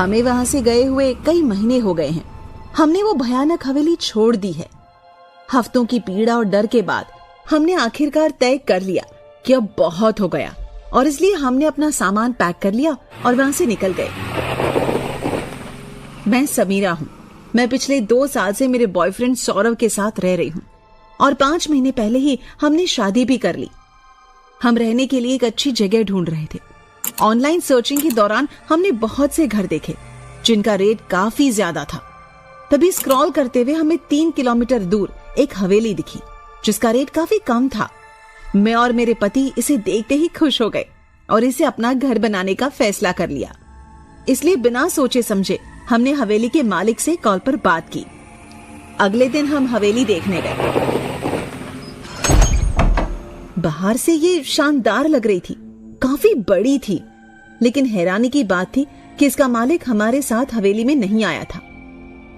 हमें वहां से गए हुए कई महीने हो गए हैं। हमने वो भयानक हवेली छोड़ दी है। हफ्तों की पीड़ा और डर के बाद हमने आखिरकार तय कर लिया कि अब बहुत हो गया, और इसलिए हमने अपना सामान पैक कर लिया और वहां से निकल गए। मैं समीरा हूँ। मैं पिछले 2 साल से मेरे बॉयफ्रेंड सौरव के साथ रह रही हूँ और 5 महीने पहले ही हमने शादी भी कर ली। हम रहने के लिए एक अच्छी जगह ढूंढ रहे थे। ऑनलाइन सर्चिंग के दौरान हमने बहुत से घर देखे जिनका रेट काफी ज्यादा था। तभी स्क्रॉल करते हुए हमें 3 किलोमीटर दूर एक हवेली दिखी जिसका रेट काफी कम था। मैं और मेरे पति इसे देखते ही खुश हो गए और इसे अपना घर बनाने का फैसला कर लिया। इसलिए बिना सोचे समझे हमने हवेली के मालिक से कॉल पर बात की। अगले दिन हम हवेली देखने गए। बाहर से ये शानदार लग रही थी, काफी बड़ी थी, लेकिन हैरानी की बात थी कि इसका मालिक हमारे साथ हवेली में नहीं आया था।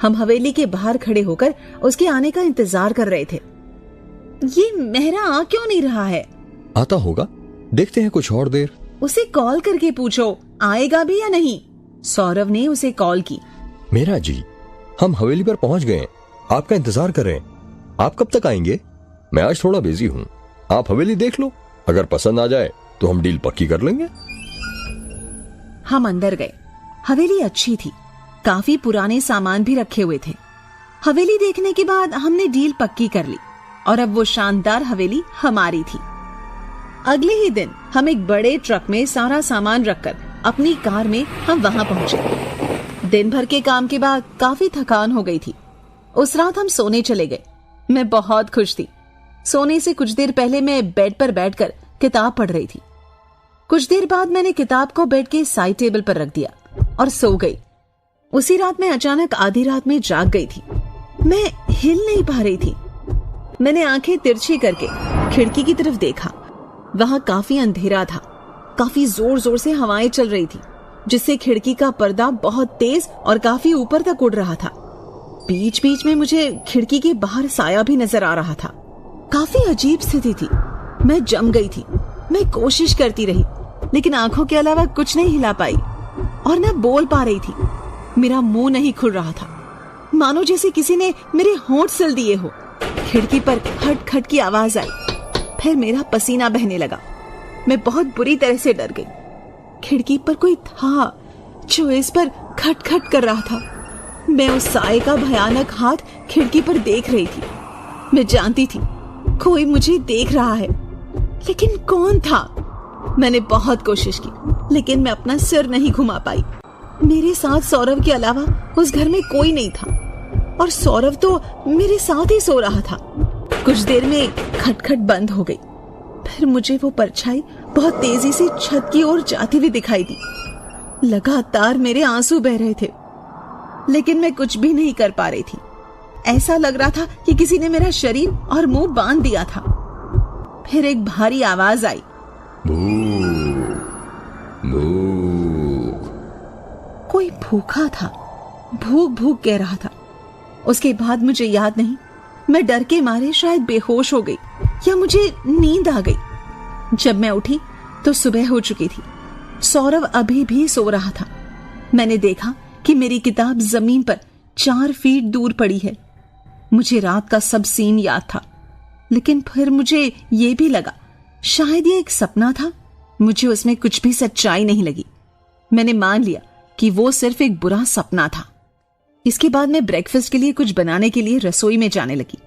हम हवेली के बाहर खड़े होकर उसके आने का इंतजार कर रहे थे। ये मेहरा आ क्यों नहीं रहा है? आता होगा, देखते हैं कुछ और देर। उसे कॉल करके पूछो आएगा भी या नहीं। सौरव ने उसे कॉल की। मेरा जी, हम हवेली पर पहुंच गए, आपका इंतजार कर रहे हैं। आप कब तक आएंगे? मैं आज थोड़ा बिजी हूँ, आप हवेली देख लो, अगर पसंद आ जाए तो हम डील पक्की कर लेंगे। हम अंदर गए। हवेली अच्छी थी, काफी पुराने सामान भी रखे हुए थे। हवेली देखने के बाद हमने डील पक्की कर ली और अब वो शानदार हवेली हमारी थी। अगले ही दिन हम एक बड़े ट्रक में सारा सामान रखकर अपनी कार में हम वहां पहुंचे। दिन भर के काम के बाद काफी थकान हो गई थी। उस रात हम सोने चले गए। मैं बहुत खुश थी। सोने से कुछ देर पहले मैं बेड पर बैठकर किताब पढ़ रही थी। कुछ देर बाद मैंने किताब को बेड के साइड टेबल पर रख दिया और सो गई। उसी रात मैं अचानक आधी रात में जाग गई थी। मैं हिल नहीं पा रही थी। मैंने आंखें तिरछी करके खिड़की की तरफ देखा। वहां काफी अंधेरा था। काफी जोर जोर से हवाएं चल रही थी जिससे खिड़की का पर्दा बहुत तेज और काफी ऊपर तक उड़ रहा था। बीच बीच में मुझे खिड़की के बाहर साया भी नजर आ रहा था। काफी अजीब स्थिति थी। मैं जम गई थी। मैं कोशिश करती रही लेकिन आंखों के अलावा कुछ नहीं हिला पाई और न बोल पा रही थी। मेरा मुंह नहीं खुल रहा था, मानो जैसे किसी ने मेरे होंठ सिल दिए हो। खिड़की पर खट खट की आवाज आई। फिर मेरा पसीना बहने लगा। मैं बहुत बुरी तरह से डर गई। खिड़की पर कोई था जो इस पर खट खट कर रहा था। मैं उस साए का भयानक हाथ खिड़की पर देख रही थी। मैं जानती थी कोई मुझे देख रहा है, लेकिन कौन था? मैंने बहुत कोशिश की लेकिन मैं अपना सिर नहीं घुमा पाई। मेरे साथ सौरव के अलावा उस घर में कोई नहीं था और सौरव तो मेरे साथ ही सो रहा था। कुछ देर में खटखट बंद हो गई। फिर मुझे वो परछाई बहुत तेजी से छत की ओर जाती हुई दिखाई दी। लगातार मेरे आंसू बह रहे थे लेकिन मैं कुछ भी नहीं कर पा रही थी। ऐसा लग रहा था कि किसी ने मेरा शरीर और मुंह बांध दिया था। फिर एक भारी आवाज आई, भूख भूख। कोई भूखा था, भूख भूख कह रहा था। उसके बाद मुझे याद नहीं, मैं डर के मारे शायद बेहोश हो गई या मुझे नींद आ गई। जब मैं उठी तो सुबह हो चुकी थी। सौरव अभी भी सो रहा था। मैंने देखा कि मेरी किताब जमीन पर 4 फीट दूर पड़ी है। मुझे रात का सब सीन याद था, लेकिन फिर मुझे ये भी लगा शायद ये एक सपना था। मुझे उसमें कुछ भी सच्चाई नहीं लगी। मैंने मान लिया कि वो सिर्फ एक बुरा सपना था। इसके बाद मैं ब्रेकफास्ट के लिए कुछ बनाने के लिए रसोई में जाने लगी।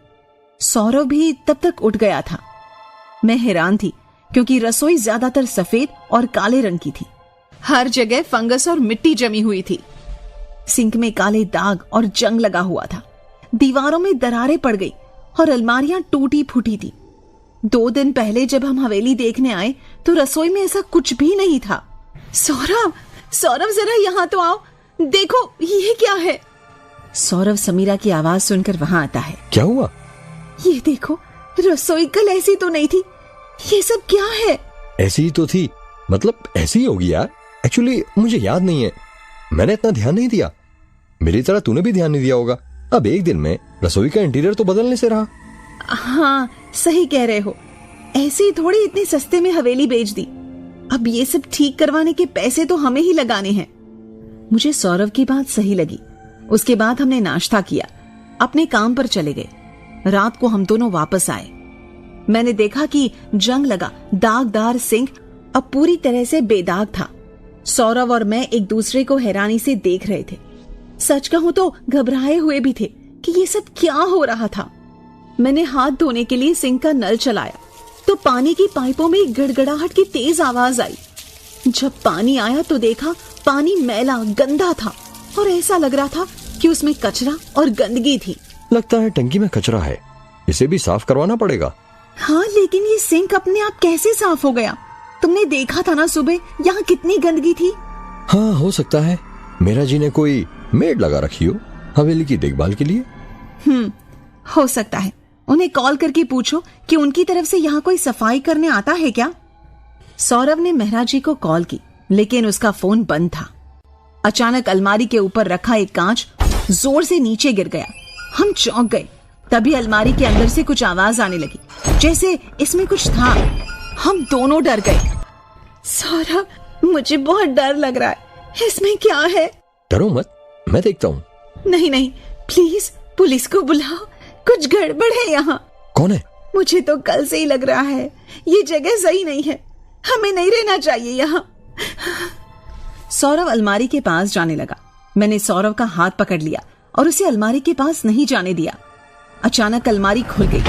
सौरव भी तब तक उठ गया था। मैं हैरान थी क्योंकि रसोई ज्यादातर सफेद और काले रंग की थी। हर जगह फंगस और मिट्टी जमी हुई थी। सिंक में काले दाग और जंग लगा हुआ था। दीवारों में दरारें पड़ गई और अलमारियां टूटी फूटी थी। 2 दिन पहले जब हम हवेली देखने आए तो रसोई में ऐसा कुछ भी नहीं था। सौरव, सौरव जरा यहाँ तो आओ, देखो ये क्या है। सौरव समीरा की आवाज सुनकर वहां आता है। क्या हुआ? ये देखो, रसोई कल ऐसी तो नहीं थी। ये सब क्या है? ऐसी ही तो थी, मतलब ऐसी ही होगी यार। एक्चुअली मुझे याद नहीं है, मैंने इतना ध्यान नहीं दिया। मेरी तरह तूने भी ध्यान नहीं दिया होगा। अब एक दिन में रसोई का इंटीरियर तो बदलने से रहा। हाँ, सही कह रहे हो। ऐसे ही थोड़ी इतने सस्ते में हवेली बेच दी। अब ये सब ठीक करवाने के पैसे तो हमें ही लगाने हैं। मुझे सौरव की बात सही लगी। उसके बाद हमने नाश्ता किया, अपने काम पर चले गए। रात को हम दोनों वापस आए। मैंने देखा कि जंग लगा दागदार सिंक अब पूरी तरह से बेदाग था। सौरव और मैं एक दूसरे को हैरानी से देख रहे थे। सच कहूं तो घबराए हुए भी थे कि ये सब क्या हो रहा था। मैंने हाथ धोने के लिए सिंक का नल चलाया तो पानी की पाइपों में गड़गड़ाहट की तेज आवाज आई। जब पानी आया तो देखा पानी मैला गंदा था और ऐसा लग रहा था कि उसमें कचरा और गंदगी थी। लगता है टंकी में कचरा है, इसे भी साफ करवाना पड़ेगा। हाँ, लेकिन ये सिंक अपने आप कैसे साफ हो गया? तुमने देखा था ना सुबह यहाँ कितनी गंदगी थी। हाँ, हो सकता है मेरा जी ने कोई मेड लगा रखी हो हवेली की देखभाल के लिए। हो सकता है। उन्हें कॉल करके पूछो कि उनकी तरफ से यहाँ कोई सफाई करने आता है क्या। सौरव ने मेहरा जी को कॉल की, लेकिन उसका फोन बंद था। अचानक अलमारी के ऊपर रखा एक कांच जोर से नीचे गिर गया। हम चौंक गए। तभी अलमारी के अंदर से कुछ आवाज आने लगी, जैसे इसमें कुछ था। हम दोनों डर गए। सौरव, मुझे बहुत डर लग रहा है, इसमें क्या है? डरो मत, मैं देखता हूँ। नहीं नहीं, प्लीज पुलिस को बुलाओ, कुछ गड़बड़ है यहाँ। कौन है? मुझे तो कल से ही लग रहा है ये जगह सही नहीं है, हमें नहीं रहना चाहिए यहाँ। सौरव अलमारी के पास जाने लगा। मैंने सौरव का हाथ पकड़ लिया और उसे अलमारी के पास नहीं जाने दिया। अचानक अलमारी खुल गई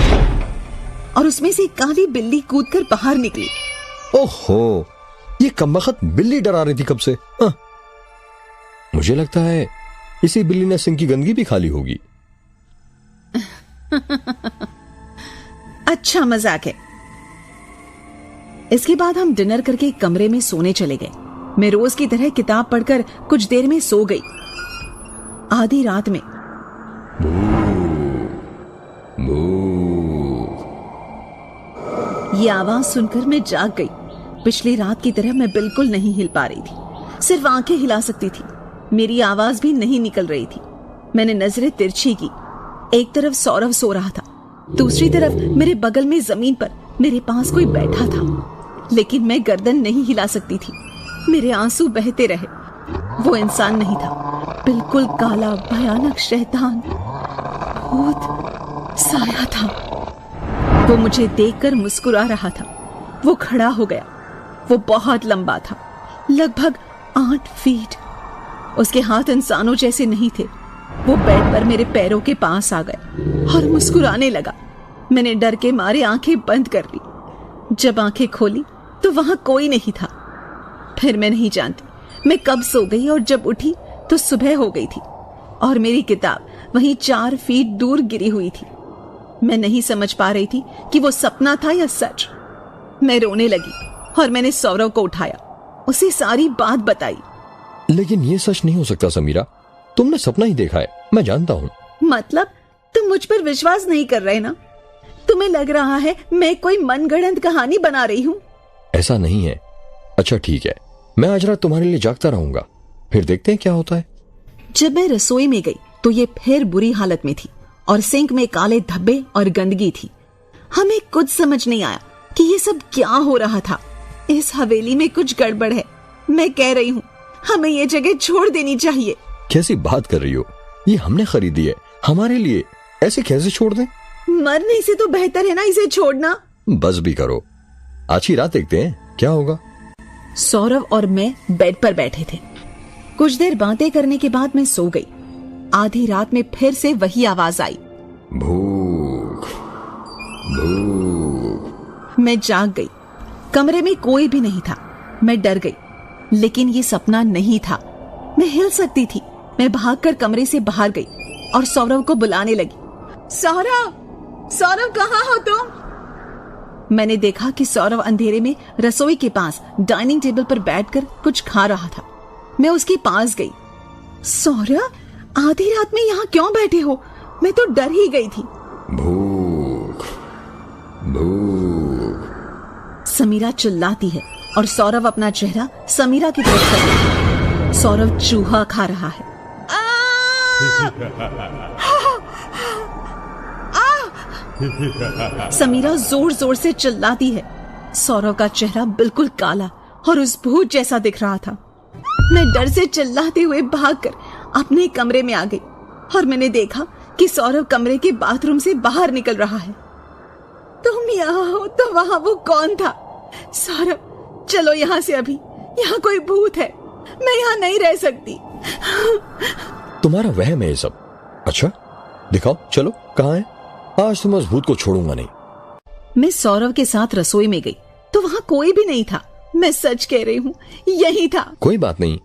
और उसमें से एक काली बिल्ली कूदकर बाहर निकली। ओहो, ये कमबख्त बिल्ली डरा रही थी कब से। मुझे लगता है इसी बिल्ली ने सिंक की गंदगी भी खाली होगी। अच्छा मजाक है। इसके बाद हम डिनर करके एक कमरे में सोने चले गए। मैं रोज की तरह किताब पढ़कर कुछ देर में सो गई। आधी रात में ये आवाज सुनकर मैं जाग गई। पिछली रात की तरह मैं बिल्कुल नहीं हिल पा रही थी, सिर्फ आंखें हिला सकती थी। मेरी आवाज भी नहीं निकल रही थी। मैंने नजरें तिरछी की। एक तरफ सौरव सो रहा था, दूसरी तरफ मेरे बगल में जमीन पर मेरे पास कोई बैठा था, लेकिन मैं गर्दन नहीं हिला सकती थी। मेरे आंसू बहते रहे। वो इंसान नहीं था, बिल्कुल काला भयानक शैतान भूत साया था। वो मुझे देखकर मुस्कुरा रहा था। वो खड़ा हो गया। वो बहुत लंबा था, लगभग 8 फीट। उसके हाथ इंसानों जैसे नहीं थे। वो बेड पर मेरे पैरों के पास आ गया और मुस्कुराने लगा। मैंने डर के मारे आंखें बंद कर ली। जब आंखें खोली तो वहां कोई नहीं था। फिर मैं नहीं जानती मैं कब सो गई और जब उठी तो सुबह हो गई थी और मेरी किताब वहीं 4 फीट दूर गिरी हुई थी। मैं नहीं समझ पा रही थी कि वो सपना था या सच। मैं रोने लगी और मैंने सौरव को उठाया, उसे सारी बात बताई। लेकिन ये सच नहीं हो सकता समीरा, तुमने सपना ही देखा है, मैं जानता हूँ। मतलब तुम मुझ पर विश्वास नहीं कर रहे ना? तुम्हें लग रहा है मैं कोई मनगढ़ंत कहानी बना रही हूँ? ऐसा नहीं है। अच्छा ठीक है, मैं आज रात तुम्हारे लिए जागता रहूंगा, फिर देखते हैं क्या होता है। जब मैं रसोई में गई तो ये फिर बुरी हालत में थी और सिंक में काले धब्बे और गंदगी थी। हमें कुछ समझ नहीं आया कि ये सब क्या हो रहा था। इस हवेली में कुछ गड़बड़ है। मैं कह रही हूँ हमें ये जगह छोड़ देनी चाहिए। कैसी बात कर रही हो? ये हमने खरीदी है हमारे लिए, ऐसे कैसे छोड़ दें? मरने से तो बेहतर है ना इसे छोड़ना। बस भी करो, आज ही रात देखते हैं क्या होगा। सौरव और मैं बेड पर बैठे थे। कुछ देर बातें करने के बाद मैं सो गई। आधी रात में फिर से वही आवाज आई, भूख भूख। मैं जाग गई। कमरे में कोई भी नहीं था। मैं डर गई, लेकिन ये सपना नहीं था। मैं हिल सकती थी। मैं भागकर कमरे से बाहर गई और सौरव को बुलाने लगी। सौरव, सौरव कहाँ हो तुम? मैंने देखा कि सौरव अंधेरे में रसोई के पास डाइनिंग टेबल पर बैठकर कुछ खा रहा था। मैं उसके पास गई। सौरव, आधी रात में यहाँ क्यों बैठे हो? मैं तो डर ही गई थी। भूख भूख। समीरा चिल्लाती है और सौरव अपना चेहरा समीरा की तरफ करता है। सौरव चूहा खा रहा है। समीरा जोर जोर से चिल्लाती है। सौरव का चेहरा बिल्कुल काला और उस भूत जैसा दिख रहा था। मैं डर से चिल्लाते हुए भागकर अपने कमरे में आ गई और मैंने देखा कि सौरभ कमरे के बाथरूम से बाहर निकल रहा है। तुम यहाँ हो तो वहां वो कौन था? सौरभ, चलो यहाँ से अभी, यहाँ कोई भूत है, मैं यहाँ नहीं रह सकती। तुम्हारा वहम है ये सब? अच्छा दिखाओ, चलो कहाँ है? आज तो मैं उस भूत को छोड़ूंगा नहीं। मैं सौरभ के साथ रसोई में गई तो वहां कोई भी नहीं था। मैं सच कह रही हूँ, यही था। कोई बात नहीं,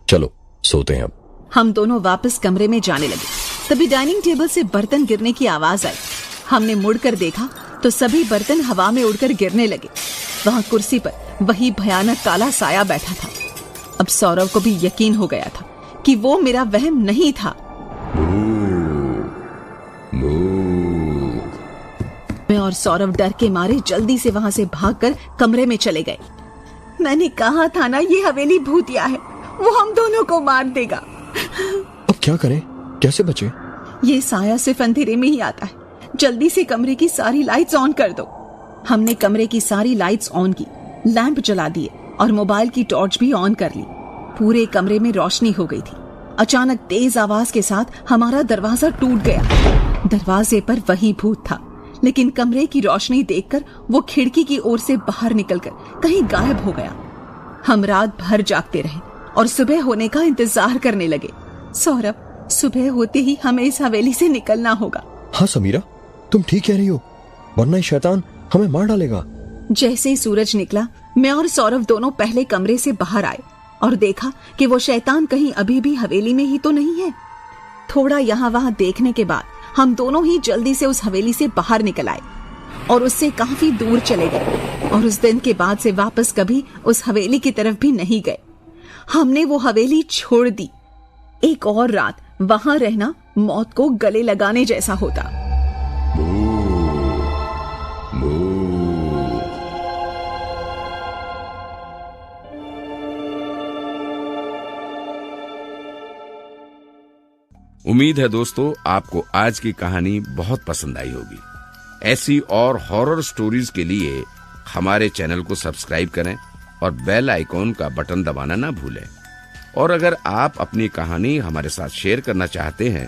चलो सोते हैं अब। हम दोनों वापस कमरे में जाने लगे। तभी डाइनिंग टेबल से बर्तन गिरने की आवाज आई। हमने मुड़कर देखा तो सभी बर्तन हवा में उड़कर गिरने लगे। वहां कुर्सी पर वही भयानक काला साया बैठा था। अब सौरभ को भी यकीन हो गया था कि वो मेरा वहम नहीं था। मैं और सौरभ डर के मारे जल्दी से वहां से भागकर कमरे में चले गए। मैंने कहा था ना, ये हवेली भूतिया है, वो हम दोनों को मार देगा। अब क्या करें, कैसे बचे? ये साया सिर्फ अंधेरे में ही आता है। जल्दी से कमरे की सारी लाइट्स ऑन कर दो। हमने कमरे की सारी लाइट्स ऑन की, लैंप जला दिए और मोबाइल की टॉर्च भी ऑन कर ली। पूरे कमरे में रोशनी हो गई थी। अचानक तेज आवाज के साथ हमारा दरवाजा टूट गया। दरवाजे पर वही भूत था, लेकिन कमरे की रोशनी देखकर वो खिड़की की ओर से बाहर निकलकर कहीं गायब हो गया। हम रात भर जागते रहे और सुबह होने का इंतजार करने लगे। सौरभ, सुबह होते ही हमें इस हवेली से निकलना होगा। हाँ समीरा, तुम ठीक कह रही हो, वरना ये शैतान हमें मार डालेगा। जैसे ही सूरज निकला, मैं और सौरभ दोनों पहले कमरे से बाहर आए और देखा कि वो शैतान कहीं अभी भी हवेली में ही तो नहीं है। थोड़ा यहाँ वहाँ देखने के बाद हम दोनों ही जल्दी से उस हवेली से बाहर निकल आए और उससे काफी दूर चले गए और उस दिन के बाद से वापस कभी उस हवेली की तरफ भी नहीं गए। हमने वो हवेली छोड़ दी। एक और रात वहां रहना मौत को गले लगाने जैसा होता। उम्मीद है दोस्तों आपको आज की कहानी बहुत पसंद आई होगी। ऐसी और हॉरर स्टोरीज के लिए हमारे चैनल को सब्सक्राइब करें और बेल आइकॉन का बटन दबाना ना भूलें। और अगर आप अपनी कहानी हमारे साथ शेयर करना चाहते हैं